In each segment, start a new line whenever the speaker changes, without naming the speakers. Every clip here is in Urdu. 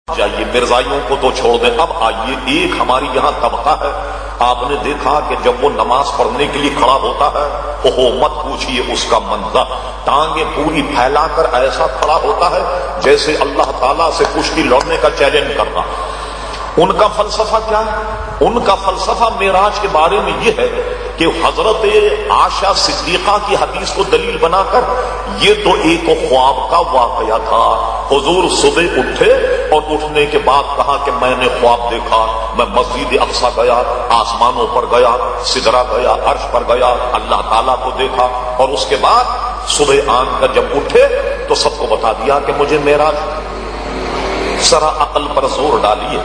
چاہیے مرزائیوں کو تو چھوڑ دیں. اب آئیے ایک ہماری یہاں طبقہ ہے, آپ نے دیکھا کہ جب وہ نماز پڑھنے کے لیے کھڑا ہوتا ہے, اوہو مت پوچھیے اس کا منظر, ٹانگیں پوری پھیلا کر ایسا کھڑا ہوتا ہے جیسے اللہ تعالیٰ سے کشتی لڑنے کا چیلنج کرنا. ان کا فلسفہ کیا ہے؟ ان کا فلسفہ معراج کے بارے میں یہ ہے کہ حضرت عائشہ صدیقہ کی حدیث کو دلیل بنا کر یہ تو ایک خواب کا واقعہ تھا. حضور صبح اٹھے اور اٹھنے کے بعد کہا کہ میں نے خواب دیکھا, میں مسجد اقصی گیا, آسمانوں پر گیا, سدرہ گیا, عرش پر گیا, اللہ تعالیٰ کو دیکھا, اور اس کے بعد صبح آن کر جب اٹھے تو سب کو بتا دیا کہ مجھے معراج. ذرا عقل پر زور ڈالیے.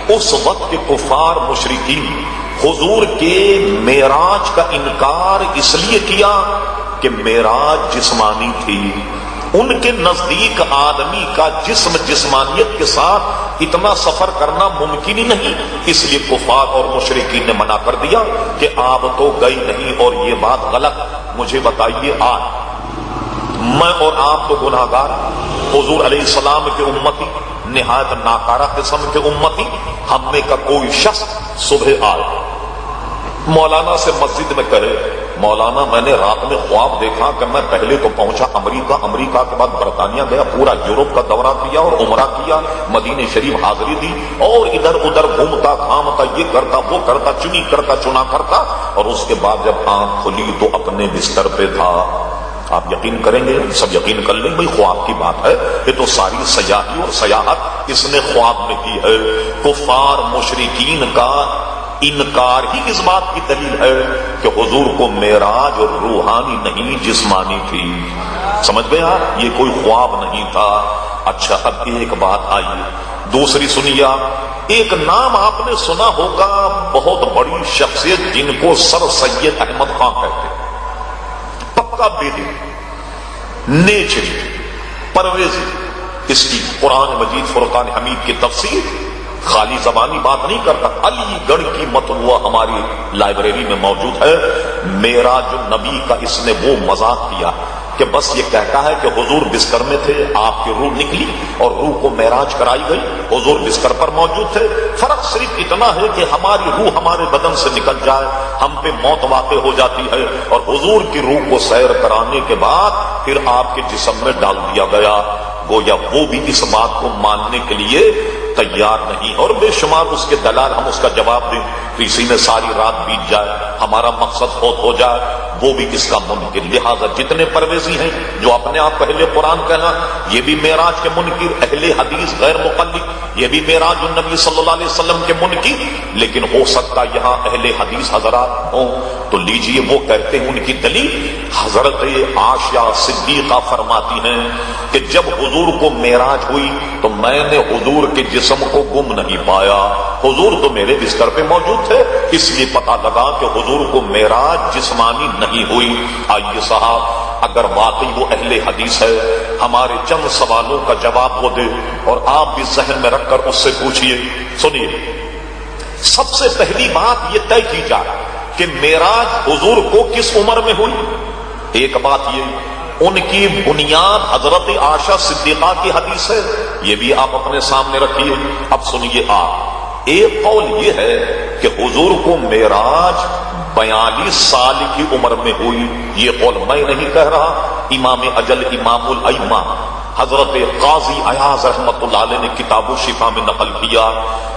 اس وقت کے کفار مشرکین حضور کے معراج کا انکار اس لیے کیا کہ معراج جسمانی تھی. ان کے نزدیک آدمی کا جسم جسمانیت کے ساتھ اتنا سفر کرنا ممکن ہی نہیں. اس لیے کفار اور مشرکین نے منع کر دیا کہ آپ تو گئی نہیں, اور یہ بات غلط. مجھے بتائیے, آج میں اور آپ تو گناہگار, حضور علیہ السلام کے امتی, نہایت ناکارہ قسم کے امتی, ہم میں کا کوئی شخص صبح آئے مولانا سے مسجد میں کہے, مولانا میں نے رات میں خواب دیکھا کہ میں پہلے تو پہنچا امریکہ, امریکہ کے بعد برطانیہ گیا, پورا یورپ کا دورہ کیا اور عمرہ کیا, مدینہ شریف حاضری دی, اور ادھر ادھر گھومتا گھامتا, یہ کرتا وہ کرتا, چنی کرتا چنا کرتا, اور اس کے بعد جب آنکھ کھلی تو اپنے بستر پہ تھا. آپ یقین کریں گے, سب یقین کر لیں, بھائی خواب کی بات ہے, یہ تو ساری سیاحی اور سیاحت اس نے خواب میں کی ہے. کفار مشرکین کا انکار ہی اس بات کی دلیل ہے کہ حضور کو معراج اور روحانی نہیں جسمانی تھی. سمجھ گئے آپ, یہ کوئی خواب نہیں تھا. اچھا, اب ایک بات آئی, دوسری سنیے. ایک نام آپ نے سنا ہوگا, بہت بڑی شخصیت جن کو سر سید احمد خان کہتے ہیں, پکا بیٹی, نیچری, پرویزی. اس کی قرآن مجید فرقان حمید کی تفسیر خالی زبانی بات نہیں کرتا, علی گڑھ کی مطبوعہ ہماری لائبریری میں موجود ہے. معراج النبی کا اس نے وہ مذاق کیا کہ بس یہ کہتا ہے کہ حضور بستر میں تھے, آپ کی روح نکلی اور روح کو معراج کرائی گئی, حضور بستر پر موجود تھے. فرق صرف اتنا ہے کہ ہماری روح ہمارے بدن سے نکل جائے, ہم پہ موت واقع ہو جاتی ہے, اور حضور کی روح کو سیر کرانے کے بعد پھر آپ کے جسم میں ڈال دیا گیا. گویا وہ بھی اس بات کو ماننے کے لیے تیار نہیں, اور بے شمار اس کے دلال, ہم اس کا جواب دیں تو اسی میں ساری رات بیت جائے, ہمارا مقصد فوت ہو جائے, وہ بھی اس کا منکر. لہذا جتنے پرویزی ہیں جو اپنے آپ پہلے قرآن کہنا, یہ بھی معراج کے منکر, اہل حدیث غیر مقلد, یہ بھی معراج النبی صلی اللہ علیہ وسلم کے منکر. لیکن ہو سکتا یہاں اہل حدیث حضرات ہوں تو لیجئے, وہ کہتے ہیں ان کی دلیل حضرت عائشہ صدیقہ فرماتی ہیں کہ جب حضور کو معراج ہوئی تو میں نے حضور کے جسم کو گم نہیں پایا, حضور تو میرے بستر پہ موجود تھے, اس لیے پتا لگا کہ حضور کو معراج جسمانی نہیں ہوئی. آئیے صاحب, اگر واقعی وہ اہل حدیث ہے, ہمارے چند سوالوں کا جواب وہ دے, اور آپ بھی ذہن میں رکھ کر اس سے پوچھئے. سنیے, سب سے پہلی بات یہ طے کی جائے کہ معراج حضور کو کس عمر میں ہوئی. ایک بات یہ, ان کی بنیاد حضرت عائشہ صدیقہ کی حدیث ہے, یہ بھی آپ اپنے سامنے رکھیے. اب سنیے آپ, ایک قول یہ ہے کہ حضور کو معراج 42 سال کی عمر میں ہوئی. یہ قول میں نہیں کہہ رہا, امام اجل امام الائمہ حضرت قاضی ایاز رحمۃ اللہ علیہ نے کتاب الشفا میں نقل کیا.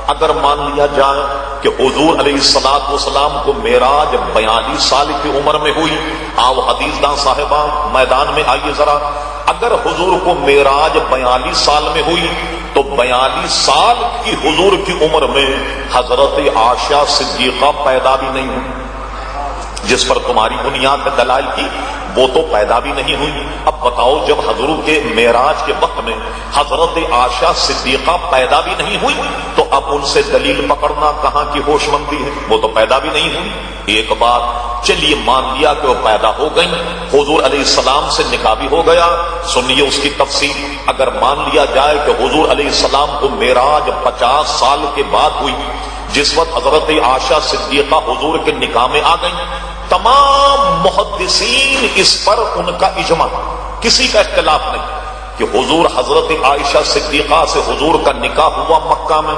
اگر مان لیا جائے کہ حضور علیہ الصلوۃ والسلام کو معراج 42 سال کی عمر میں ہوئی, آؤ حدیث داں صاحبان میدان میں آئیے ذرا. اگر حضور کو معراج 42 سال میں ہوئی تو 42 سال کی حضور کی عمر میں حضرت عائشہ صدیقہ پیدا بھی نہیں ہوئی, جس پر تمہاری بنیاد دلائل کی, وہ تو پیدا بھی نہیں ہوئی. اب بتاؤ, جب حضور کے معراج کے وقت میں حضرت عائشہ صدیقہ پیدا بھی نہیں ہوئی تو اب ان سے دلیل پکڑنا کہاں کی ہوش مندی ہے, وہ تو پیدا بھی نہیں ہوئی. ایک بات, چلیے مان لیا کہ وہ پیدا ہو گئی, حضور علیہ السلام سے نکاح بھی ہو گیا. سنیے اس کی تفصیل. اگر مان لیا جائے کہ حضور علیہ السلام کو معراج 50 سال کے بعد ہوئی, جس وقت حضرت عائشہ صدیقہ حضور کے نکاح میں آ گئی, تمام محدثین اس پر ان کا اجماع کسی کا اختلاف نہیں کہ حضور حضرت عائشہ صدیقہ سے حضور کا نکاح ہوا مکہ میں،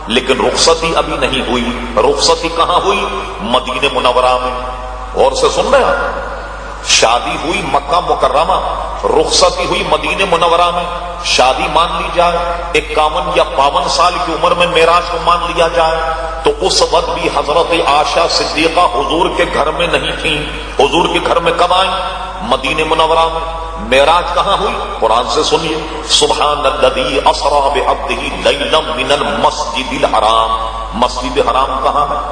لیکن رخصتی ابھی نہیں ہوئی۔ رخصتی کہاں ہوئی؟ مدینہ منورہ میں۔ اور سے سن رہے ہیں، شادی ہوئی مکہ مکرمہ، رخصتی ہوئی مدینہ منورہ میں۔ شادی مان لی جائے 51 یا 52 سال کی عمر میں معراج کو مان لیا جائے تو اس وقت بھی حضرت عائشہ صدیقہ حضور کے گھر میں نہیں تھیں۔ حضور کے گھر میں کب آئیں؟ مدینہ منورہ میں۔ معراج کہاں ہوئی؟ قرآن سے سنیے، سبحان الذی اسری بعبدہ لیلا من المسجد الحرام۔ مسجد حرام کہاں ہے؟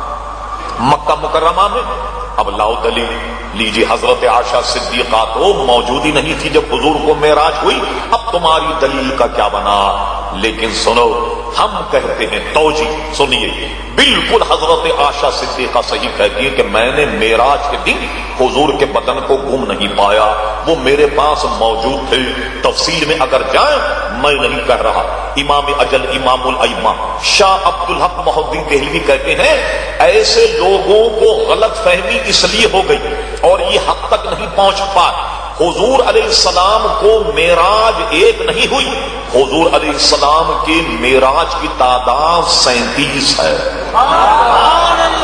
مکہ مکرمہ میں۔ اب لاؤ دلیل، لیجیے حضرت عائشہ صدیقہ تو موجود ہی نہیں تھی جب حضور کو معراج ہوئی، اب تمہاری دلیل کا کیا بنا؟ لیکن سنو، ہم کہتے ہیں توجہ سنیے، بالکل حضرت عائشہ صدیقہ صحیح کہتی ہے کہ میں نے معراج کے دن حضور کے بدن کو گم نہیں پایا، وہ میرے پاس موجود تھے۔ تفصیل میں اگر جائیں، میں نہیں کہہ رہا، امام اجل امام الائمہ شاہ عبد الحق محدث دہلوی کہتے ہیں ایسے لوگوں کو غلط فہمی اس لیے ہو گئی اور یہ حد تک نہیں پہنچ پائے۔ حضور علیہ السلام کو معراج ایک نہیں ہوئی، حضور علیہ السلام کے معراج کی تعداد 37 ہے۔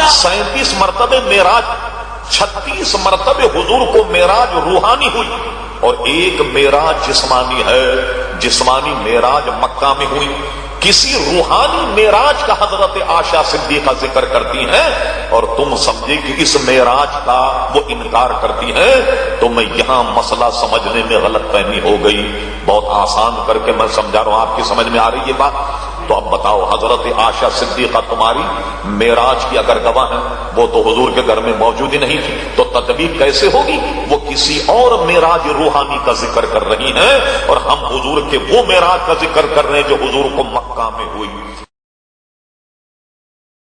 37 مرتبہ معراج، 36 مرتبہ حضور کو معراج روحانی ہوئی اور ایک معراج جسمانی ہے۔ جسمانی معراج مکہ میں ہوئی، کسی روحانی معراج کا حضرت عائشہ صدیقہ ذکر کرتی ہیں اور تم سمجھے کہ اس معراج کا وہ انکار کرتی ہیں، تو میں یہاں مسئلہ سمجھنے میں غلط فہمی ہو گئی۔ بہت آسان کر کے میں سمجھا رہا ہوں، آپ کی سمجھ میں آ رہی ہے بات؟ تو اب بتاؤ، حضرت عائشہ صدیقہ تمہاری معراج کی اگر گواہ ہیں، وہ تو حضور کے گھر میں موجود ہی نہیں تھی، تو تطبیق کیسے ہوگی؟ وہ کسی اور معراج روحانی کا ذکر کر رہی ہیں اور ہم حضور کے وہ معراج کا ذکر کر رہے ہیں جو حضور کو مکہ میں ہوئی۔